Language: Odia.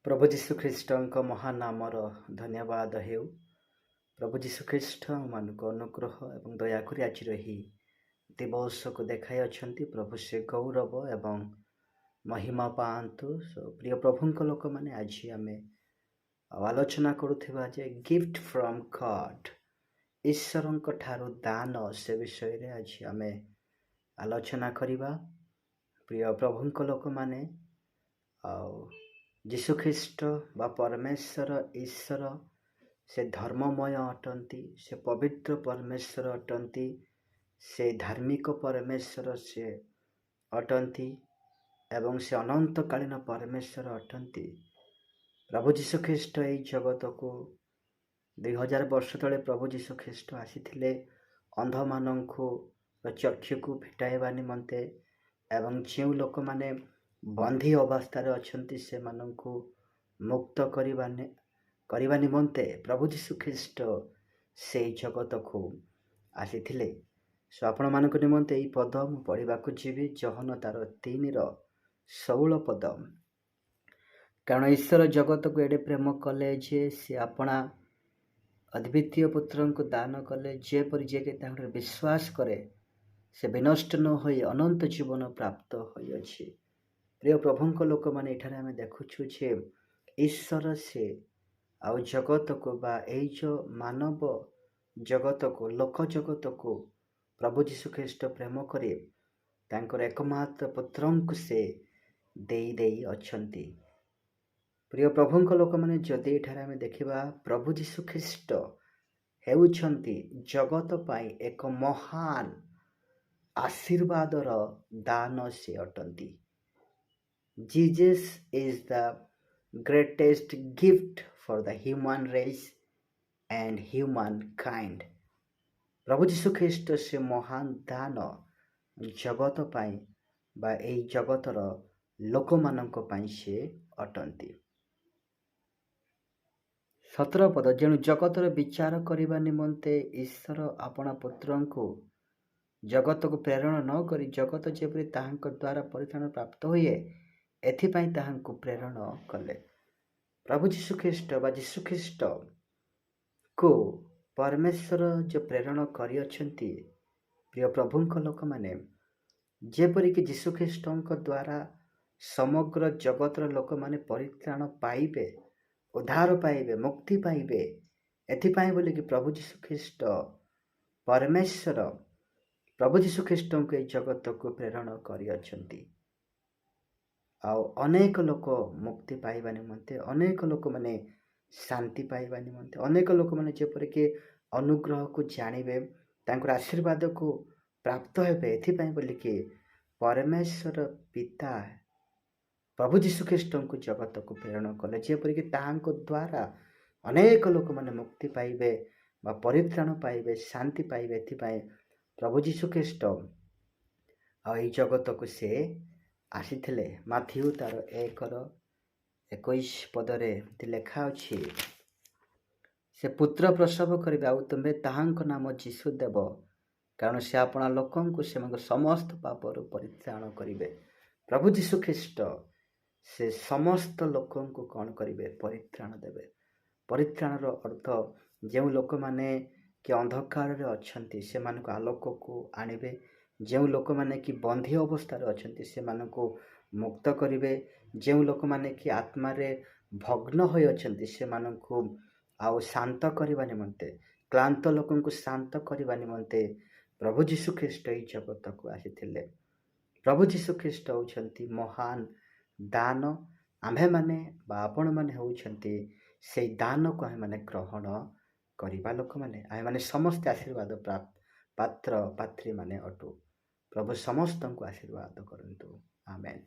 प्रभु जीशु ख्रीष्टଙ୍କ ମହାନ ନାମର ଧନ୍ୟବାଦ ହେଉ। ପ୍ରଭୁ ଯୀଶୁ ଖ୍ରୀଷ୍ଟ ମାନଙ୍କୁ ଅନୁଗ୍ରହ ଏବଂ ଦୟାକରି ଆଜିର ଏହି ଦିବସକୁ ଦେଖାଇ ଅଛନ୍ତି। ପ୍ରଭୁ ସେ ଗୌରବ ଏବଂ ମହିମା ପାଆନ୍ତୁ। ପ୍ରିୟ ପ୍ରଭୁଙ୍କ ଲୋକମାନେ, ଆଜି ଆମେ ଆଲୋଚନା କରୁଥିବା ଯେ ଗିଫ୍ଟ ଫ୍ରମ୍ ଗଡ୍, ଈଶ୍ୱରଙ୍କ ଠାରୁ ଦାନ, ସେ ବିଷୟରେ ଆଜି ଆମେ ଆଲୋଚନା କରିବା। ପ୍ରିୟ ପ୍ରଭୁଙ୍କ ଲୋକମାନେ, ଆଉ ଯୀଶୁଖ୍ରୀଷ୍ଟ ବା ପରମେଶ୍ୱର ଈଶ୍ୱର ସେ ଧର୍ମମୟ ଅଟନ୍ତି, ସେ ପବିତ୍ର ପରମେଶ୍ୱର ଅଟନ୍ତି, ସେ ଧାର୍ମିକ ପରମେଶ୍ୱର ସେ ଅଟନ୍ତି ଏବଂ ସେ ଅନନ୍ତକାଳୀନ ପରମେଶ୍ୱର ଅଟନ୍ତି। ପ୍ରଭୁ ଯୀଶୁଖ୍ରୀଷ୍ଟ ଏହି ଜଗତକୁ 2000 ବର୍ଷ ତଳେ ପ୍ରଭୁ ଯୀଶୁଖ୍ରୀଷ୍ଟ ଆସିଥିଲେ ଅନ୍ଧମାନଙ୍କୁ ଚକ୍ଷୁକୁ ଫିଟାଇବା ନିମନ୍ତେ ଏବଂ ଯେଉଁ ଲୋକମାନେ ବନ୍ଦୀ ଅବସ୍ଥାରେ ଅଛନ୍ତି ସେମାନଙ୍କୁ ମୁକ୍ତ କରିବା ନିମନ୍ତେ ପ୍ରଭୁ ଯୀଶୁଖ୍ରୀଷ୍ଟ ସେଇ ଜଗତକୁ ଆସିଥିଲେ। ଆପଣମାନଙ୍କ ନିମନ୍ତେ ଏହି ପଦ ମୁଁ ପଢ଼ିବାକୁ ଯିବି, ଯୋହନ ତାର 3:16 ପଦ। କାରଣ ଈଶ୍ୱର ଜଗତକୁ ଏଡ଼େ ପ୍ରେମ କଲେ ଯେ ସେ ଆପଣା ଅଦ୍ୱିତୀୟ ପୁତ୍ରଙ୍କୁ ଦାନ କଲେ, ଯେପରି ଯିଏକି ତାଙ୍କର ବିଶ୍ୱାସ କରେ ସେ ବିନଷ୍ଟ ନ ହୋଇ ଅନନ୍ତ ଜୀବନ ପ୍ରାପ୍ତ ହୋଇଅଛି। ପ୍ରିୟ ପ୍ରଭୁଙ୍କ ଲୋକମାନେ, ଏଠାରେ ଆମେ ଦେଖୁଛୁ ଯେ ଈଶ୍ୱର ସେ ଆଉ ଜଗତକୁ ବା ଏଇ ଯେଉଁ ମାନବ ଜଗତକୁ, ଲୋକ ଜଗତକୁ ପ୍ରଭୁ ଯୀଶୁଖ୍ରୀଷ୍ଟ ପ୍ରେମ କରି ତାଙ୍କର ଏକମାତ୍ର ପୁତ୍ରଙ୍କୁ ସେ ଦେଇ ଅଛନ୍ତି। ପ୍ରିୟ ପ୍ରଭୁଙ୍କ ଲୋକମାନେ, ଯଦି ଏଠାରେ ଆମେ ଦେଖିବା, ପ୍ରଭୁ ଯୀଶୁଖ୍ରୀଷ୍ଟ ହେଉଛନ୍ତି ଜଗତ ପାଇଁ ଏକ ମହାନ ଆଶୀର୍ବାଦର ଦାନ ସେ ଅଟନ୍ତି। Jesus is the greatest gift for the human race and humankind. ପ୍ରଭୁ ଯୀଶୁଖ୍ରୀଷ୍ଟ ସେ ମହାନ ଦାନ ଜଗତ ପାଇଁ ବା ଏହି ଜଗତର ଲୋକମାନଙ୍କ ପାଇଁ ସେ ଅଟନ୍ତି। 17 ପଦ, ଯେଣୁ ଜଗତର ବିଚାର କରିବା ନିମନ୍ତେ ଈଶ୍ୱର ଆପଣା ପୁତ୍ରଙ୍କୁ ଜଗତକୁ ପ୍ରେରଣ ନ କରି ଜଗତ ଯେପରି ତାହାଙ୍କ ଦ୍ୱାରା ପରିତ୍ରାଣ ପ୍ରାପ୍ତ ହୁଏ ଏଥିପାଇଁ ତାହାଙ୍କୁ ପ୍ରେରଣ କଲେ। ପ୍ରଭୁ ଯୀଶୁଖ୍ରୀଷ୍ଟ ବା ଯୀଶୁଖ୍ରୀଷ୍ଟକୁ ପରମେଶ୍ୱର ଯେଉଁ ପ୍ରେରଣ କରିଅଛନ୍ତି, ପ୍ରିୟ ପ୍ରଭୁଙ୍କ ଲୋକମାନେ, ଯେପରିକି ଯୀଶୁଖ୍ରୀଷ୍ଟଙ୍କ ଦ୍ୱାରା ସମଗ୍ର ଜଗତର ଲୋକମାନେ ପରିତ୍ରାଣ ପାଇବେ, ଉଦ୍ଧାର ପାଇବେ, ମୁକ୍ତି ପାଇବେ, ଏଥିପାଇଁ ବୋଲିକି ପ୍ରଭୁ ଯୀଶୁଖ୍ରୀଷ୍ଟ ପରମେଶ୍ୱର ପ୍ରଭୁ ଯୀଶୁଖ୍ରୀଷ୍ଟଙ୍କୁ ଏହି ଜଗତକୁ ପ୍ରେରଣ କରିଅଛନ୍ତି। ଆଉ ଅନେକ ଲୋକ ମୁକ୍ତି ପାଇବା ନିମନ୍ତେ, ଅନେକ ଲୋକମାନେ ଶାନ୍ତି ପାଇବା ନିମନ୍ତେ, ଅନେକ ଲୋକମାନେ ଯେପରିକି ଅନୁଗ୍ରହକୁ ଜାଣିବେ, ତାଙ୍କର ଆଶୀର୍ବାଦକୁ ପ୍ରାପ୍ତ ହେବେ, ଏଥିପାଇଁ ବୋଲିକି ପରମେଶ୍ୱର ପିତା ପ୍ରଭୁ ଯୀଶୁଖ୍ରୀଷ୍ଟଙ୍କୁ ଜଗତକୁ ପ୍ରେରଣ କଲେ, ଯେପରିକି ତାହାଙ୍କ ଦ୍ୱାରା ଅନେକ ଲୋକମାନେ ମୁକ୍ତି ପାଇବେ ବା ପରିତ୍ରାଣ ପାଇବେ, ଶାନ୍ତି ପାଇବେ। ଏଥିପାଇଁ ପ୍ରଭୁ ଯୀଶୁଖ୍ରୀଷ୍ଟ ଆଉ ଏହି ଜଗତକୁ ସେ ଆସିଥିଲେ। ମାଥିଉ ତାର 1:21 ପଦରେ ଲେଖା ଅଛି, ସେ ପୁତ୍ର ପ୍ରସବ କରିବେ ଆଉ ତୁମେ ତାହାଙ୍କ ନାମ ଯୀଶୁ ଦେବ, କାରଣ ସେ ଆପଣା ଲୋକଙ୍କୁ ସେମାନଙ୍କ ସମସ୍ତ ପାପରୁ ପରିତ୍ରାଣ କରିବେ। ପ୍ରଭୁ ଯୀଶୁଖ୍ରୀଷ୍ଟ ସେ ସମସ୍ତ ଲୋକଙ୍କୁ କ'ଣ କରିବେ? ପରିତ୍ରାଣ ଦେବେ। ପରିତ୍ରାଣର ଅର୍ଥ, ଯେଉଁ ଲୋକମାନେ କି ଅନ୍ଧକାରରେ ଅଛନ୍ତି ସେମାନଙ୍କୁ ଆଲୋକକୁ ଆଣିବେ, ଯେଉଁ ଲୋକମାନେ କି ବନ୍ଦୀ ଅବସ୍ଥାରେ ଅଛନ୍ତି ସେମାନଙ୍କୁ ମୁକ୍ତ କରିବେ, ଯେଉଁ ଲୋକମାନେ କି ଆତ୍ମାରେ ଭଗ୍ନ ହୋଇଅଛନ୍ତି ସେମାନଙ୍କୁ ଆଉ ଶାନ୍ତ କରିବା ନିମନ୍ତେ, କ୍ଳାନ୍ତ ଲୋକଙ୍କୁ ଶାନ୍ତ କରିବା ନିମନ୍ତେ ପ୍ରଭୁ ଯୀଶୁଖ୍ରୀଷ୍ଟ ଏହି ଜଗତକୁ ଆସିଥିଲେ। ପ୍ରଭୁ ଯୀଶୁଖ୍ରୀଷ୍ଟ ହେଉଛନ୍ତି ମହାନ ଦାନ। ଆମ୍ଭେମାନେ ବା ଆପଣମାନେ ହେଉଛନ୍ତି ସେଇ ଦାନକୁ ଆମେମାନେ ଗ୍ରହଣ କରିବା ଲୋକମାନେ। ଆମେମାନେ ସମସ୍ତେ ଆଶୀର୍ବାଦ ପାତ୍ର ପାତ୍ରୀମାନେ ଅଟୁ। ପ୍ରଭୁ ସମସ୍ତଙ୍କୁ ଆଶୀର୍ବାଦ କରନ୍ତୁ। ଆମେନ୍।